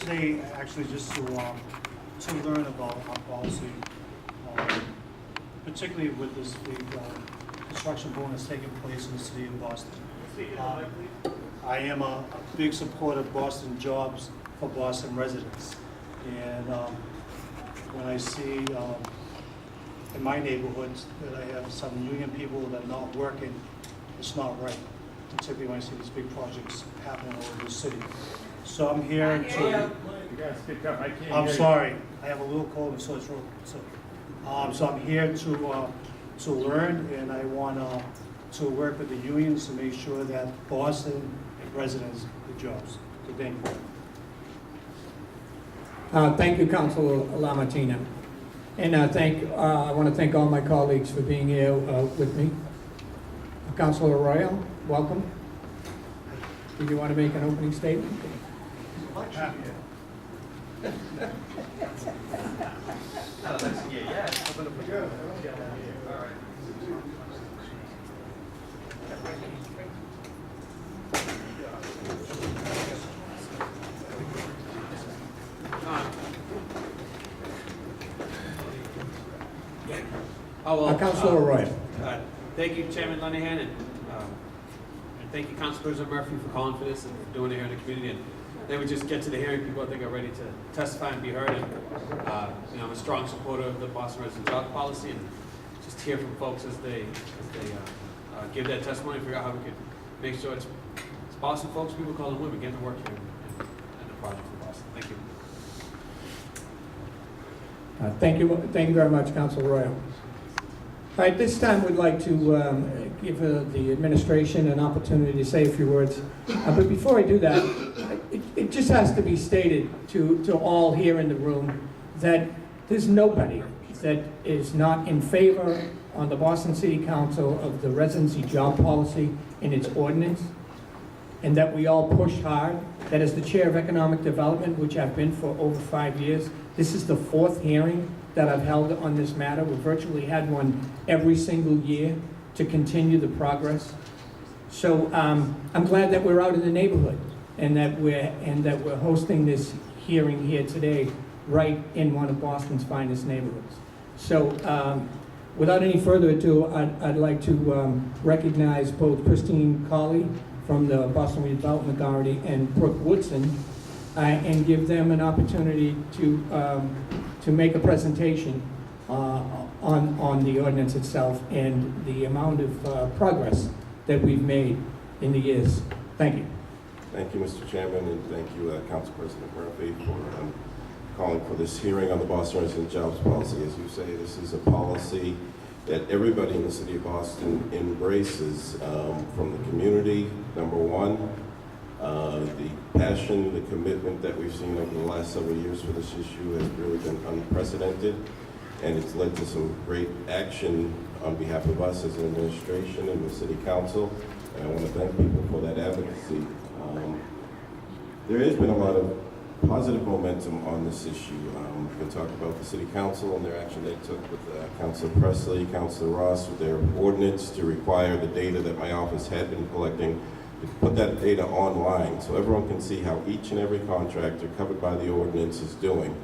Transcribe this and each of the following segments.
today actually just to learn about our policy, particularly with this big construction boom that's taking place in the city of Boston. I am a big supporter of Boston jobs for Boston residents, and when I see in my neighborhoods that I have some union people that are not working, it's not right, particularly when I see these big projects happening all over the city. So I'm here to. You gotta speak up. I can't. I'm sorry. I have a little cold and sore throat. So I'm here to learn, and I want to work with the unions to make sure that Boston residents get jobs. So thank you. Thank you, Councilor Lamartina. And I want to thank all my colleagues for being here with me. Councilor Arroyo, welcome. Did you want to make an opening statement? Councilor Arroyo. Thank you, Chairman Lenahan, and thank you, Council President Murphy, for calling for this and for doing it here in the community. And then we just get to the hearing. People, I think, are ready to testify and be heard. And I'm a strong supporter of the Boston resident job policy, and just hear from folks as they give that testimony, figure out how we could make sure it's Boston folks, people calling women, getting to work here in the project for Boston. Thank you. Thank you very much, Councilor Arroyo. All right, this time we'd like to give the administration an opportunity to say a few words. But before I do that, it just has to be stated to all here in the room that there's nobody that is not in favor on the Boston City Council of the residency job policy and its ordinance, and that we all push hard. That as the Chair of Economic Development, which I've been for over 5 years, this is the 4th hearing that I've held on this matter. We've virtually had one every single year to continue the progress. So I'm glad that we're out in the neighborhood and that we're hosting this hearing here today, right in one of Boston's finest neighborhoods. So without any further ado, I'd like to recognize both Christine Colley from the Boston Redevelopment Authority and Brooke Woodson, and give them an opportunity to make a presentation on the ordinance itself and the amount of progress that we've made in the years. Thank you. Thank you, Mr. Chairman, and thank you, Council President Murphy, for calling for this hearing on the Boston Resident Jobs Policy. As you say, this is a policy that everybody in the city of Boston embraces, from the community, number one, the passion, the commitment that we've seen over the last several years for this issue has really been unprecedented, and it's led to some great action on behalf of us as an administration and the city council, and I want to thank people for that advocacy. There has been a lot of positive momentum on this issue. We can talk about the city council and their action they took with Councilor Presley, Councilor Ross, with their ordinance to require the data that my office had been collecting, to put that data online so everyone can see how each and every contractor covered by the ordinance is doing.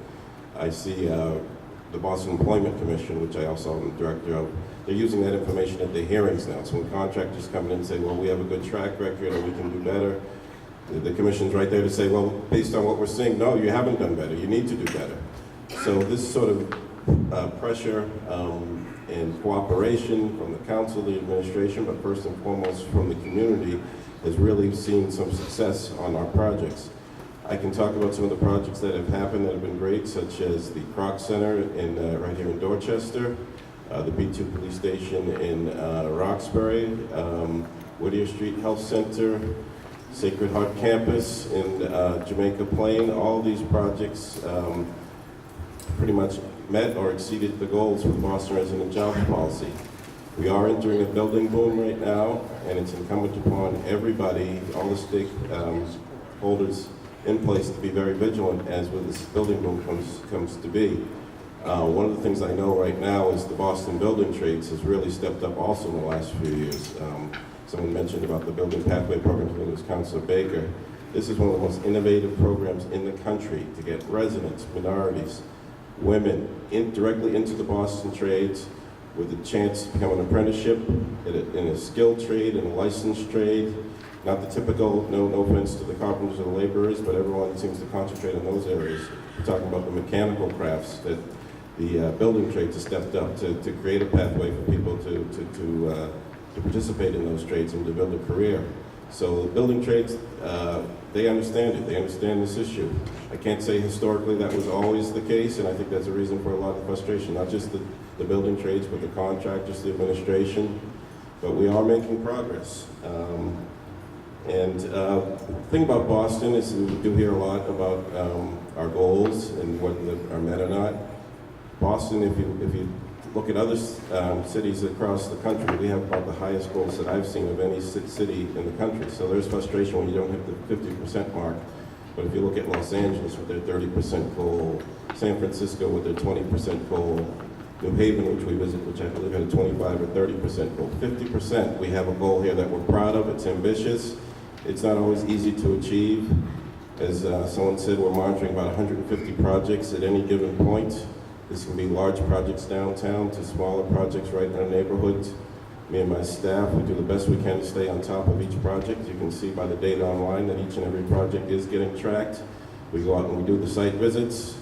I see the Boston Employment Commission, which I also am the director of, they're using that information at the hearings now. So when contractors come in and say, well, we have a good track record or we can do better, the commission's right there to say, well, based on what we're seeing, no, you haven't done better, you need to do better. So this sort of pressure and cooperation from the council, the administration, but first and foremost from the community, has really seen some success on our projects. I can talk about some of the projects that have happened that have been great, such as the Croc Center right here in Dorchester, the B2 Police Station in Roxbury, Whittier Street Health Center, Sacred Heart Campus in Jamaica Plain. All these projects pretty much met or exceeded the goals for the Boston Resident Jobs Policy. We are entering a building boom right now, and it's incumbent upon everybody, all the stakeholders in place, to be very vigilant as when this building boom comes to be. One of the things I know right now is the Boston Building Trades has really stepped up also in the last few years. Someone mentioned about the Building Pathway Program, I think it was Councilor Baker. This is one of the most innovative programs in the country to get residents, minorities, women directly into the Boston trades with a chance to become an apprenticeship in a skilled trade, in a licensed trade. Not the typical, no offense to the carpenters or the laborers, but everyone seems to concentrate on those areas. We're talking about the mechanical crafts that the building trades have stepped up to create a pathway for people to participate in those trades and to build a career. So the building trades, they understand it. They understand this issue. I can't say historically that was always the case, and I think that's a reason for a lot of frustration, not just the building trades, but the contractors, the administration. But we are making progress. The thing about Boston is we do hear a lot about our goals and whether are met or not. Boston, if you look at other cities across the country, we have about the highest goals that I've seen of any city in the country. So there's frustration when you don't hit the 50% mark. But if you look at Los Angeles with their 30% goal, San Francisco with their 20% goal, New Haven, which we visit, which I believe had a 25 or 30% goal. 50%, we have a goal here that we're proud of. It's ambitious. It's not always easy to achieve. As someone said, we're monitoring about 150 projects at any given point. This can be large projects downtown to smaller projects right in our neighborhoods. Me and my staff, we do the best we can to stay on top of each project. You can see by the data online that each and every project is getting tracked. We go out and we do the site visits.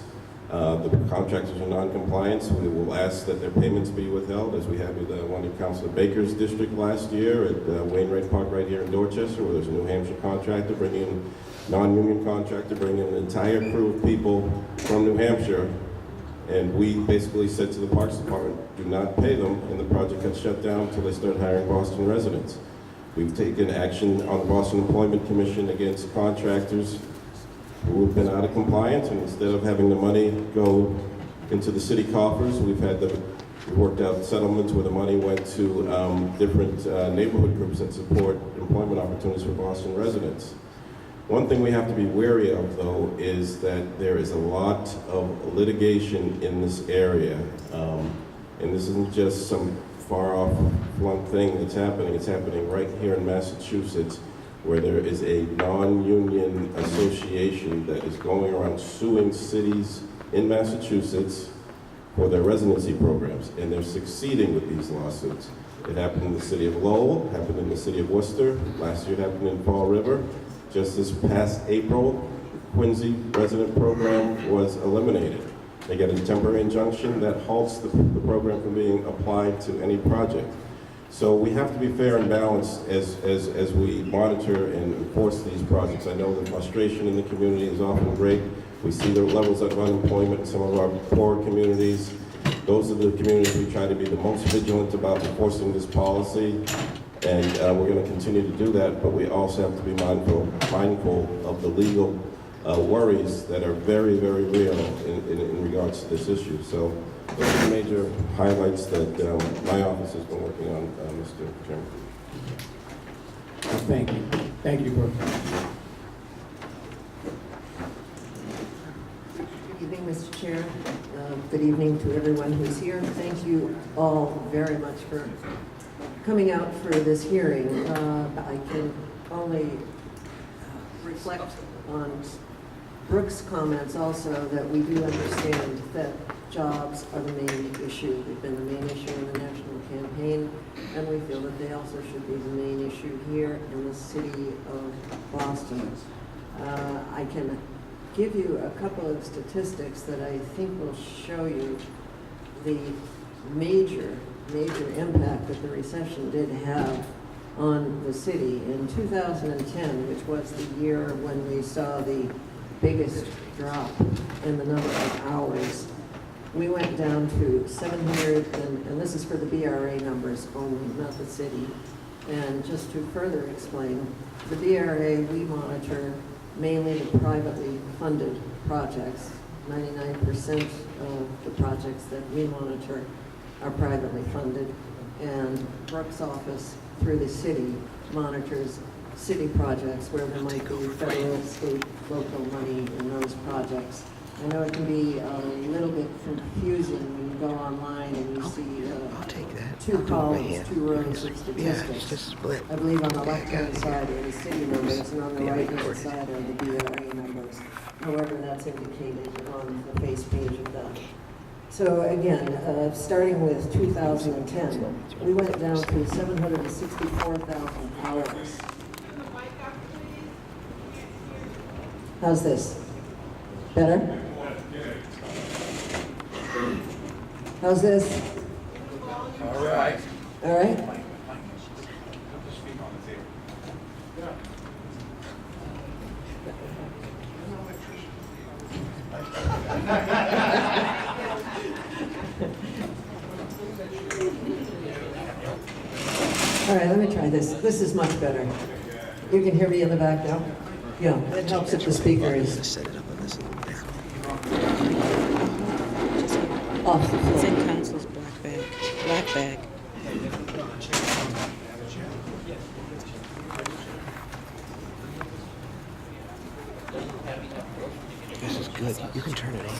The contractors are non-compliant, so we will ask that their payments be withheld, as we had with one in Councilor Baker's district last year at Wainwright Park right here in Dorchester, where there's a New Hampshire contractor bringing in, non-union contractor bringing in an entire crew of people from New Hampshire. And we basically said to the Parks Department, do not pay them, and the project got shut down until they start hiring Boston residents. We've taken action on the Boston Employment Commission against contractors who have been out of compliance, and instead of having the money go into the city coffers, we worked out settlements where the money went to different neighborhood groups that support employment opportunities for Boston residents. One thing we have to be wary of, though, is that there is a lot of litigation in this area. And this isn't just some far-off flung thing that's happening. It's happening right here in Massachusetts, where there is a non-union association that is going around suing cities in Massachusetts for their residency programs. And they're succeeding with these lawsuits. It happened in the city of Lowell, happened in the city of Worcester. Last year it happened in Fall River. Just this past April, the Quincy resident program was eliminated. They get a temporary injunction that halts the program from being applied to any project. So we have to be fair and balanced as we monitor and enforce these projects. I know the frustration in the community is often great. We see the levels of unemployment in some of our poor communities. Those are the communities we try to be the most vigilant about enforcing this policy. And we're going to continue to do that, but we also have to be mindful of the legal worries that are very, very real in regards to this issue. So those are the major highlights that my office has been working on, Mr. Chairman. Thank you. Thank you, Brooke. Good evening, Mr. Chair. Good evening to everyone who's here. Thank you all very much for coming out for this hearing. I can only reflect on Brooke's comments also that we do understand that jobs are the main issue. They've been the main issue in the national campaign, and we feel that they also should be the main issue here in the city of Boston. I can give you a couple of statistics that I think will show you the major impact that the recession did have on the city. In 2010, which was the year when we saw the biggest drop in the number of hours, we went down to 700, and this is for the BRA numbers only, not the city. And just to further explain, the BRA, we monitor mainly the privately funded projects. 99% of the projects that we monitor are privately funded, and Brooke's office, through the city, monitors city projects where there might be federal, state, local money in those projects. I know it can be a little bit confusing when you go online and you see I'll take that. two I'll do it by columns, hand. two rows of Yeah, statistics. it's just split. I believe on the Okay, I left-hand got it. side are the city numbers, and on the Yeah, right-hand recorded. side are the BOA numbers. However, that's indicated on the face page of that. So again, starting with 2010, we went down to 764,000 hours. How's this? Better? How's this? All right. All right? All right, let me try this. This is much better. You can hear me in the back now? Yeah, it helps if the speaker is Just set it up on this. off the It's floor. in council's black bag. Black bag. This is good. You can turn it on.